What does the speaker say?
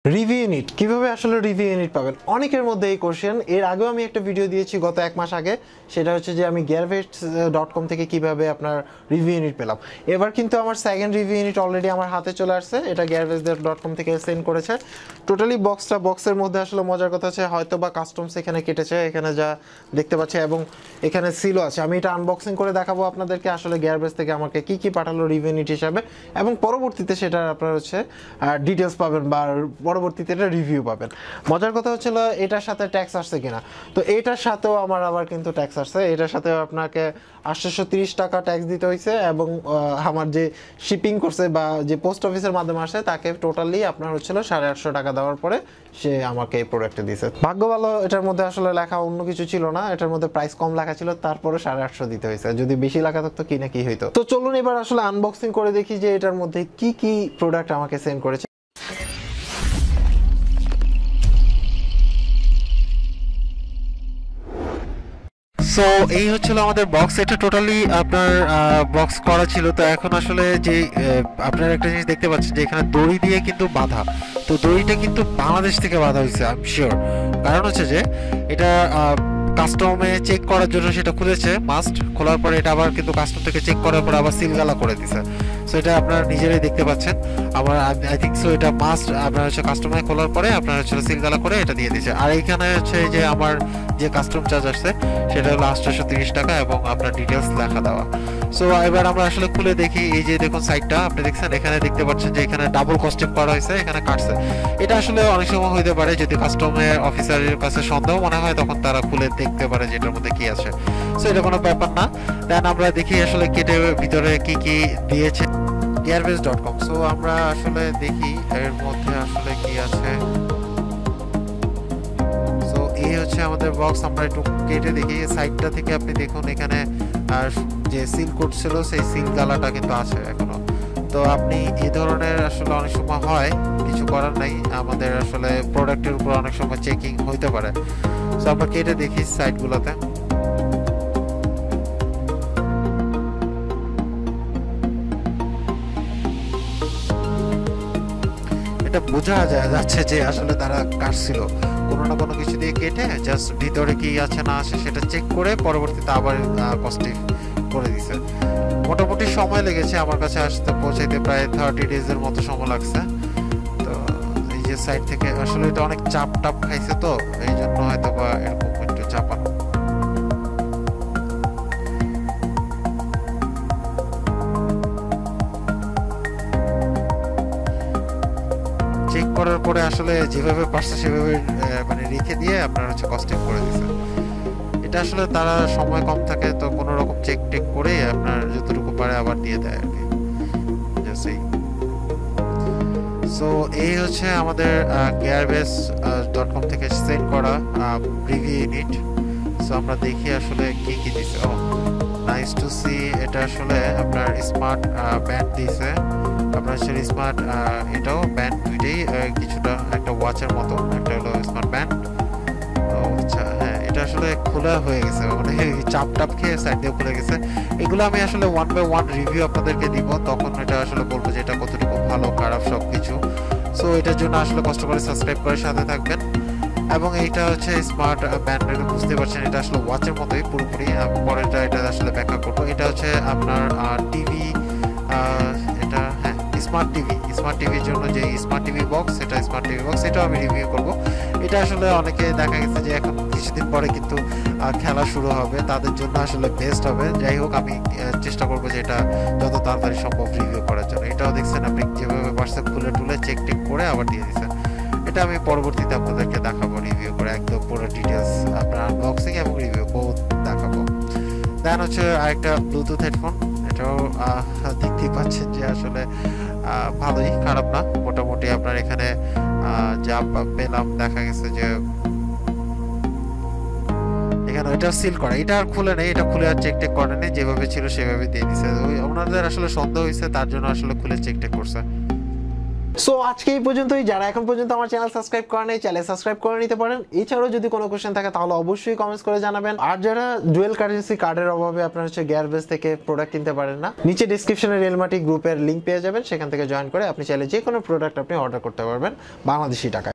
Review unit কিভাবে আসলে review unit পাবেন অনেকের মধ্যে এই কোশ্চেন। এর আগেও আমি একটা ভিডিও দিয়েছি গত 1 মাস আগে, সেটা হচ্ছে যে আমি GearBest.com থেকে কিভাবে আপনার রিভিউ ইউনিট পেলাম। এবার কিন্তু আমার সেকেন্ড রিভিউ ইউনিট অলরেডি আমার হাতে চলে আসছে, এটা GearBest.com থেকে সেন্ড করেছে। টোটালি বক্সের মধ্যে আসলে মজার কথা আছে হয়তো বা কাস্টমস এখানে কেটেছে, এখানে যা দেখতে পাচ্ছি, এবং এখানে সিলও আছে। আমি এটা আনবক্সিং করে দেখাবো আপনাদেরকে আসলে GearBest থেকে আমাকে কি পাঠালো রিভিউ ইউনিট হিসাবে, এবং পরবর্তীতে সেটা আপনার হচ্ছে ডিটেলস পাবেন বা পরবর্তীতে এটা রিভিউ পাবেন। মজার কথা হচ্ছিল এটার সাথে ট্যাক্স আসছে কিনা, তো এটার সাথেও আমার আবার কিন্তু ট্যাক্স আসছে। এটার সাথে আপনাকে 830 টাকা ট্যাক্স দিতে হয়েছে, এবং আমার যে শিপিং করছে বা যে পোস্ট অফিসের মাধ্যমে আসে তাকে টোটালি আপনার হচ্ছিল 850 টাকা দেওয়ার পরে সে আমাকে এই প্রোডাক্টটা দিয়েছে। ভাগ্য ভালো এটার মধ্যে আসলে লেখা অন্য কিছু ছিল না, এটার মধ্যে প্রাইস কম লেখা ছিল, তারপরে 850 দিতে হয়েছে। যদি বেশি লেখা থাকতো কি না কি হইতো। তো চলুন এবার আসলে আনবক্সিং করে দেখি যে এটার মধ্যে কি প্রোডাক্ট আমাকে সেন্ড করেছে। সো এই হচ্ছিল আমাদের বক্স। এটা টোটালি আপনার বক্স করা ছিল। তো এখন আসলে যে আপনারা একটা জিনিস দেখতে পাচ্ছেন যে এখানে দড়ি দিয়ে কিন্তু বাঁধা, তো দড়িটা কিন্তু বাংলাদেশ থেকে বাঁধা হয়েছে আই এম শিওর। কারণ হচ্ছে যে এটা কাস্টমে চেক করার জন্য সেটা খুলেছে, মাস্ট খোলার পরে এটা আবার কিন্তু কাস্টম থেকে চেক করার পরে আবার সিলগালা করে দিছে। সো এটা আপনারা নিজেরাই দেখতে পাচ্ছেন। আমার আই থিঙ্ক সো এটা মাস্ট আপনার হচ্ছে কাস্টমার খোলার পরে আপনার হচ্ছে সিলগালা করে এটা দিয়ে দিচ্ছে। আর এইখানে হচ্ছে যে আমার যে কাস্টম চার্জ আসছে সেটা হলো 830 টাকা এবং আপনার ডিটেলস লেখা দেওয়া। সো এবার আমরা আসলে খুলে দেখি। এই যে দেখুন সাইডটা আপনি দেখছেন, এখানে দেখতে পাচ্ছেন যে এখানে ডাবল কস্টিং করা হয়েছে, এখানে কাটছে। এটা আসলে অনেক সময় হইতে পারে যদি কাস্টমের অফিসারের কাছে সন্দেহ মনে হয় তখন তারা খুলে দেখতে পারে যে এটার মধ্যে কি আছে। সো এটা কোনো ব্যাপার না। দেন আমরা দেখি আসলে কেটে ভিতরে কি দিয়েছে GearBest.com। সো আমরা আসলে দেখি এর মধ্যে আসলে কি আছে। সো এই হচ্ছে আমাদের বক্স। আমরা একটু কেটে দেখি সাইডটা থেকে। আপনি দেখুন এখানে যে সিল কোড ছিল সেই সিল গালাটা কিন্তু আছে এখনো। তো আপনি এই ধরনের আসলে অনেক সময় হয়, কিছু করার নাই, আমাদের আসলে প্রোডাক্টের উপর অনেক সময় চেকিং হইতে পারে। সো আমরা কেটে দেখি সাইডগুলোতে। এটা বোঝা যাচ্ছে যে আসলে তারা কাটছিল কোনো না কোনো কিছু দিয়ে কেটে, জাস্ট ভিতরে কি আছে না আছে সেটা চেক করে পরবর্তীতে আবার কস্টিং করে দিছে। মোটামুটি সময় লেগেছে আমার কাছে আসতে, পৌঁছাইতে প্রায় 30 ডেজের মতো সময় লাগছে। তো এই যে সাইড থেকে আসলে এটা অনেক চাপ খাইছে, তো এই জন্য হয়তো বা এরকম একটু চাপানো। চেক করার পরে আসলে যেভাবে পারছে সেভাবে মানে রেখে দিয়ে আপনার হচ্ছে কস্টিং করে দিছে। এটা আসলে তারা সময় কম থাকে তো কোনো রকম চেক করে আপনার যতটুকু পারে আবার দিয়ে দেয় আর কি। সো এই হচ্ছে আমাদের GearBest.com থেকে সেন্ড করা রিভিউ ইউনিট। সো আমরা দেখি আসলে কি দিছে। ও নাইস টু সি। এটা আসলে আপনার স্মার্ট ব্যান্ড দিয়েছে, আপনার হচ্ছে স্মার্ট এটাও ব্যান্ড দুইটাই কিছুটা, একটা ওয়াচের মতো, একটা হলো স্মার্ট ব্যান্ড। আচ্ছা হ্যাঁ, এটা আসলে খোলা হয়ে গেছে, মানে চাপ খেয়ে সাইড দিয়ে খুলে গেছে। এগুলো আমি আসলে 1 বাই 1 রিভিউ আপনাদেরকে দিব, তখন এটা আসলে বলবো যে এটা কতটুকু ভালো খারাপ সব কিছু। সো এটার জন্য আসলে কষ্ট করে সাবস্ক্রাইব করে সাথে থাকবেন। এবং এইটা হচ্ছে স্মার্ট ব্যান্ড, বুঝতে পারছেন এটা আসলে ওয়াচের মতোই পুরোপুরি। পরেরটা এটা আসলে ব্যাখ্যা করবো। এটা হচ্ছে আপনার টিভি, এটা হ্যাঁ স্মার্ট টিভির জন্য যে স্মার্ট টিভি বক্স, এটা স্মার্ট টিভি বক্স, এটাও আমি রিভিউ করব। এটা আসলে অনেকে দেখা গেছে যে এখন কিছুদিন পরে কিন্তু খেলা শুরু হবে, তাদের জন্য আসলে বেস্ট হবে। যাই হোক, আমি চেষ্টা করবো যে এটা যত তাড়াতাড়ি সম্ভব রিভিউ করার জন্য। এটাও দেখছেন আপনি যেভাবে পার্সেল খুলে চেক করে আবার দিয়ে দিচ্ছেন। এটা আমি পরবর্তীতে আপনাদেরকে দেখাবো রিভিউ করে, একদম পুরো ডিটেলস আপনার আনবক্সিং এবং রিভিউ বোথ দেখাবো। দেন হচ্ছে আরেকটা ব্লুটুথ হেডফোন। এটাও দেখতেই পাচ্ছেন যে আসলে ভালোই, খারাপ না, মোটামুটি। আপনার এখানে যা পেলাম দেখা গেছে যে এখানে এটা সিল করা, এটা আর খুলে নেই, এটা খুলে আর চেক করে নেই, যেভাবে ছিল সেভাবে দিয়ে দিছে। ওনাদের আসলে সন্দেহ হয়েছে, তার জন্য আসলে খুলে চেক করছে। সো আজকে এই পর্যন্তই। যারা এখন পর্যন্ত আমার চ্যানেল সাবস্ক্রাইব করেন নাই, চ্যানেল সাবস্ক্রাইব করে নিতে পারেন। এছাড়াও যদি কোনো কোশ্চেন থাকে তাহলে অবশ্যই কমেন্টস করে জানাবেন। আর যারা ডুয়েল কারেন্সি কার্ডের অভাবে আপনারা হচ্ছে GearBest থেকে প্রোডাক্ট কিনতে পারেন না, নিচে ডেসক্রিপশনে রেলমাটি গ্রুপের লিংক পেয়ে যাবেন, সেখান থেকে জয়েন করে আপনি চাইলে যে কোনো প্রোডাক্ট আপনি অর্ডার করতে পারবেন বাংলাদেশি টাকায়।